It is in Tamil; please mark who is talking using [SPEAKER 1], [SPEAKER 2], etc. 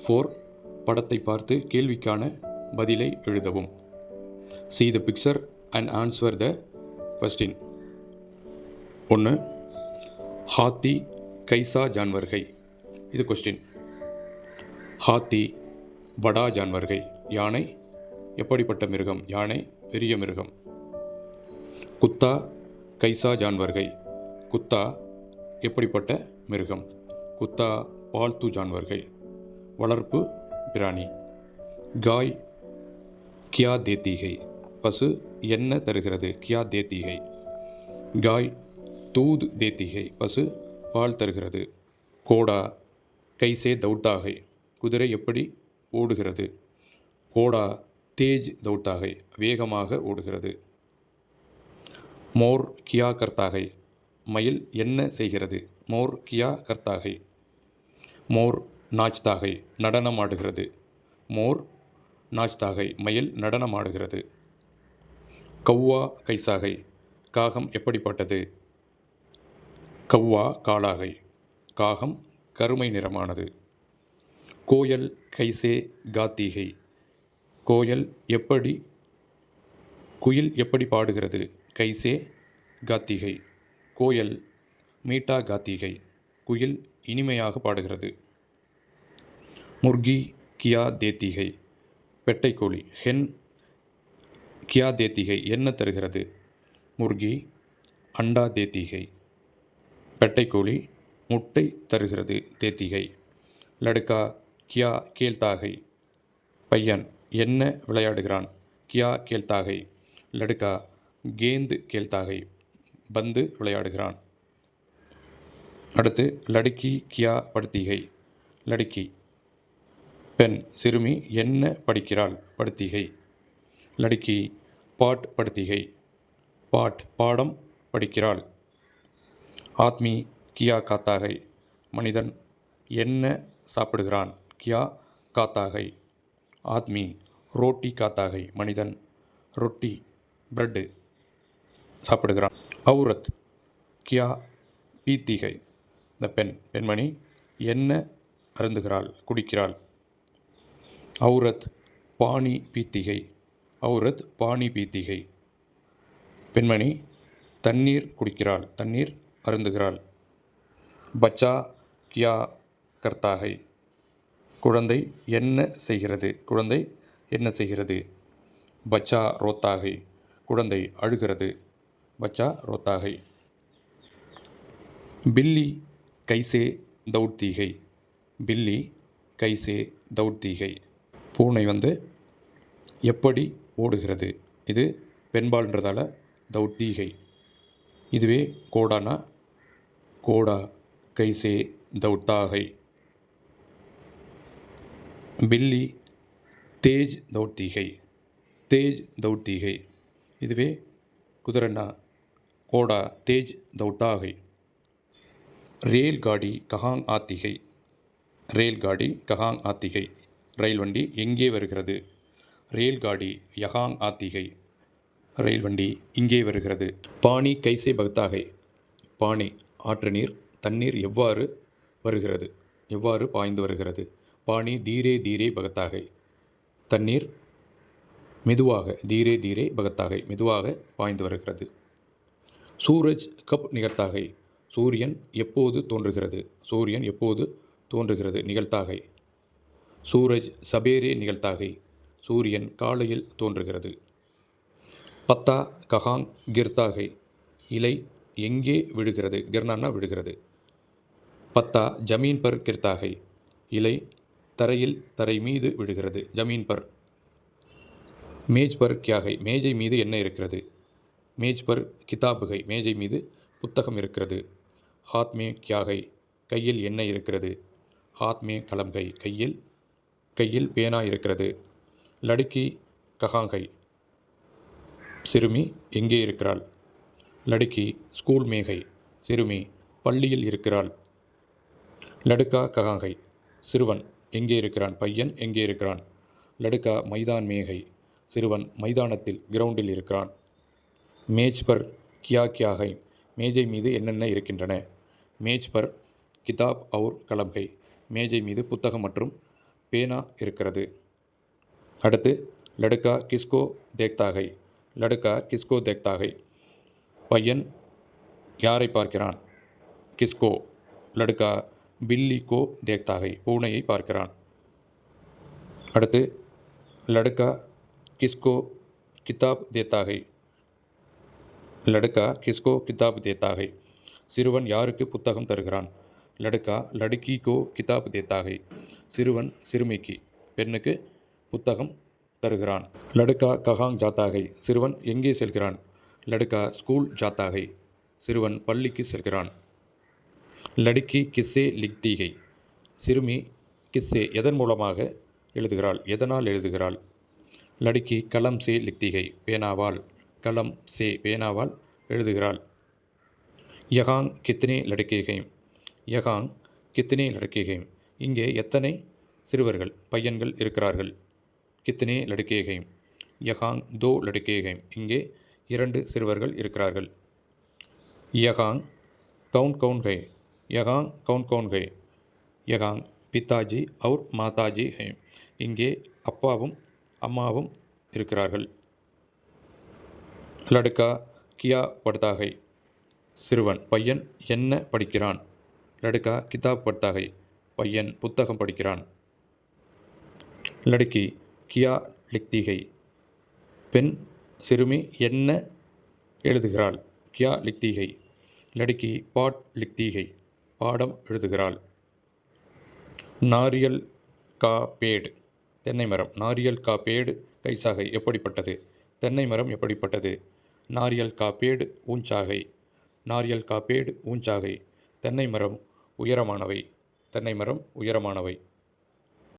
[SPEAKER 1] 4. படத்தை பார்த்து கேள்விக்கான பதிலை எழுதவும். See the picture and answer the question. 1. हाथी कैसा जानवर है? இது கொஸ்டின். हाथी बड़ा जानवर है. யானை எப்படிப்பட்ட மிருகம்? யானை பெரிய மிருகம். कुत्ता कैसा जानवर है? कुत्ता எப்படிப்பட்ட மிருகம்? कुत्ता पालतू जानवर है. வளர்ப்பு பிராணி. गाय क्या देती है? பசு என்ன தருகிறது? क्या देती है. गाय दूध देती है. பசு பால் தருகிறது. கோடா கைசே தௌட்டா है. குதிரை எப்படி ஓடுகிறது? கோடா தேஜ் தௌட்டா है. வேகமாக ஓடுகிறது. மோர் கியா கர்த்தா है. மயில் என்ன செய்கிறது? மோர் கியா கர்த்தா है. மோர் நாச்தா है. நடனம் ஆடுகிறது. மோர் நாச்தா है. மயில் நடனம் ஆடுகிறது. கௌவா கைசா है. காகம் எப்படிப்பட்டது? கௌவா காலா है. காகம் கருமை நிறமானது. கோயல் கைசே காத்தி है. கோயல் எப்படி குயில் எப்படி பாடுகிறது? கைசே காத்தி है. கோயல் மீட்டா காத்தி है. குயில் இனிமையாக பாடுகிறது. முர்கி கியா தேத்தி है. பெட்டைக்கோழி ஹென் கியா தேத்தி है. என்ன தருகிறது? முர்கி அண்டா தேத்தி है. பெட்டைக்கோழி முட்டை தருகிறது. தேத்தி है. லடுக்கா கியா கேல்தா है. பையன் என்ன விளையாடுகிறான்? கியா கேல்தா है. லடுக்கா கேந்து கேல்தா है. பந்து விளையாடுகிறான். அடுத்து லடுக்கி கியா படுத்தி है. லடுக்கி பெண் சிறுமி என்ன படிக்கிறாள்? படுத்தி है. லடுக்கி பாட் படுத்தி है. பாட் பாடம் படிக்கிறாள். ஆத்மி கியா காத்தா है. மனிதன் என்ன சாப்பிடுகிறான்? கியா காத்தா है. ஆத்மி ரோட்டி காத்தா है. மனிதன் ரொட்டி பிரெட்டு சாப்பிடுகிறான். அவுரத் கியா பீத்தி है. இந்த பெண்மணி என்ன அருந்துகிறாள்? குடிக்கிறாள். அவுரத் பானி பீத்தி है. அவுரத் பானி பீத்தி है. பெண்மணி தண்ணீர் குடிக்கிறாள். தண்ணீர் அருந்துகிறாள். பச்சா கியா கர்த்தா है. குழந்தை என்ன செய்கிறது? குழந்தை என்ன செய்கிறது? பச்சா ரோத்தா है. குழந்தை அழுகிறது. பச்சா ரோத்தா है. பில்லி கைசே தௌட்தி है. பில்லி கைசே தௌட்தி है. பூனை எப்படி ஓடுகிறது? இது பெண்பால்ன்றதால தௌட்தி है. இதுவே கோடானா கோடா கைசே தௌட்டா है. பில்லி தேஜ் தௌட்தி है. தேஜ் தௌட்தி है. இதுவே குதிரைனா கோடா தேஜ் தௌட்டா है. रेलगाड़ी कहाँ आती है. रेलगाड़ी कहाँ आती है. ரயில் வண்டி எங்கே வருகிறது? रेलगाड़ी यहाँ आती है. ரயில் வண்டி இங்கே வருகிறது. பானி கைசே பகதா है. பானி ஆற்று நீர் தண்ணீர் எவ்வாறு வருகிறது? எவ்வாறு பாய்ந்து வருகிறது? பானி தீரே தீரே பகதா है. தண்ணீர் மெதுவாக தீரே தீரே பகதா है. மெதுவாக பாய்ந்து வருகிறது. சூரஜ் கப் நிகழ்த்தா है. சூரியன் எப்போது தோன்றுகிறது? சூரியன் எப்போது தோன்றுகிறது? நிகழ்த்தா है. சூரஜ் சபேரே நிகழ்த்தா है. சூரியன் காலையில் தோன்றுகிறது. பத்தா கஹாங் கிர்தா है. இலை எங்கே விழுகிறது? கிர்னான்னா விழுகிறது. பத்தா ஜமீன் பர் கிர்தா है. இலை தரையில் தரை மீது விழுகிறது. ஜமீன் பர். மேஜ் பர் கியா है. மேஜை மீது என்ன இருக்கிறது? மேஜ் பர் கிதாப் है. மேஜை மீது புத்தகம் இருக்கிறது. हाथ में क्या है. கையில் என்ன இருக்கிறது? हाथ में कलम है. கையில் பேனா இருக்கிறது. லடுக்கி கஹாं है. சிறுமி எங்கே இருக்கிறாள்? லடுக்கி ஸ்கூல் में है. சிறுமி பள்ளியில் இருக்கிறாள். லடுக்கா கஹாं है. சிறுவன் எங்கே இருக்கிறான்? பையன் எங்கே இருக்கிறான்? லடுக்கா மைதான் में है. சிறுவன் மைதானத்தில் கிரவுண்டில் இருக்கிறான். மேஜ் பர் கியா கியா है. மேஜை மீது என்னென்ன இருக்கின்றன? மேஜ் பர் கிதாப் அவுர் கலம் है. மேஜை மீது புத்தகம் மற்றும் பேனா இருக்கிறது. அடுத்து லடுக்கா கிஸ்கோ தேக்தாகை. லடுக்கா கிஸ்கோ தேக்தாகை. பையன் யாரை பார்க்கிறான்? கிஸ்கோ. லடுக்கா பில்லி கோ தேக்தாகை. பூனையை பார்க்கிறான். அடுத்து லடுக்கா கிஸ்கோ கிதாப் தேத்தாகை. லடுக்கா கிஸ்கோ கிதாப் தேத்தாகை. சிறுவன் யாருக்கு புத்தகம் தருகிறான்? லடுக்கா லடுக்கி கோ கிதாப் தேத்தாகை. சிறுவன் சிறுமிக்கு பெண்ணுக்கு புத்தகம் தருகிறான். லடுக்கா கஹாங் ஜாத்தாகை. சிறுவன் எங்கே செல்கிறான்? லடுக்கா ஸ்கூல் ஜாத்தாகை. சிறுவன் பள்ளிக்கு செல்கிறான். லடுக்கி கிஸ்ஸே லிக்தீகை. சிறுமி கிஸ்ஸே எதன் மூலமாக எழுதுகிறாள்? எதனால் எழுதுகிறாள்? லடுக்கி கலம் சே லிக்தீகை. பேனாவால். கலம் சே பேனாவால் எழுதுகிறாள். யகாங் கித்னே லடுக்கேகை. யகாங் கித்னே லடுக்கேகை. இங்கே எத்தனை சிறுவர்கள் பையன்கள் இருக்கிறார்கள்? கித்னே லடுக்கேகை. யகாங் தோ லடுக்கேகை. இங்கே 2 சிறுவர்கள் இருக்கிறார்கள். யகாங் கவுன் கவுன் கை. யகாங் கவுன் கவுன் கை. யகாங் பிதாஜி அவுர் மாதாஜி ஹை. இங்கே அப்பாவும் அம்மாவும் இருக்கிறார்கள். லடுக்கா கியா படுத்தாகை. சிறுவன் பையன் என்ன படிக்கிறான்? லடுக்கா கிதாப் படுத்தாகை. பையன் புத்தகம் படிக்கிறான். லடுக்கி கியா லிக்தீகை. பெண் சிறுமி என்ன எழுதுகிறாள்? கியா லிக்தீகை. லடுக்கி பாட் லிக்தீகை. பாடம் எழுதுகிறாள். நாரியல் கா பேடு. தென்னை மரம். நாரியல் கா பேடு கைசாகை. எப்படிப்பட்டது? தென்னை மரம் எப்படிப்பட்டது? நாரியல் கா பேடு ஊஞ்சாகை. நாரியல் கா பேடு ஊஞ்சாகை. தென்னை மரம் உயரமானவை. தென்னை மரம் உயரமானவை.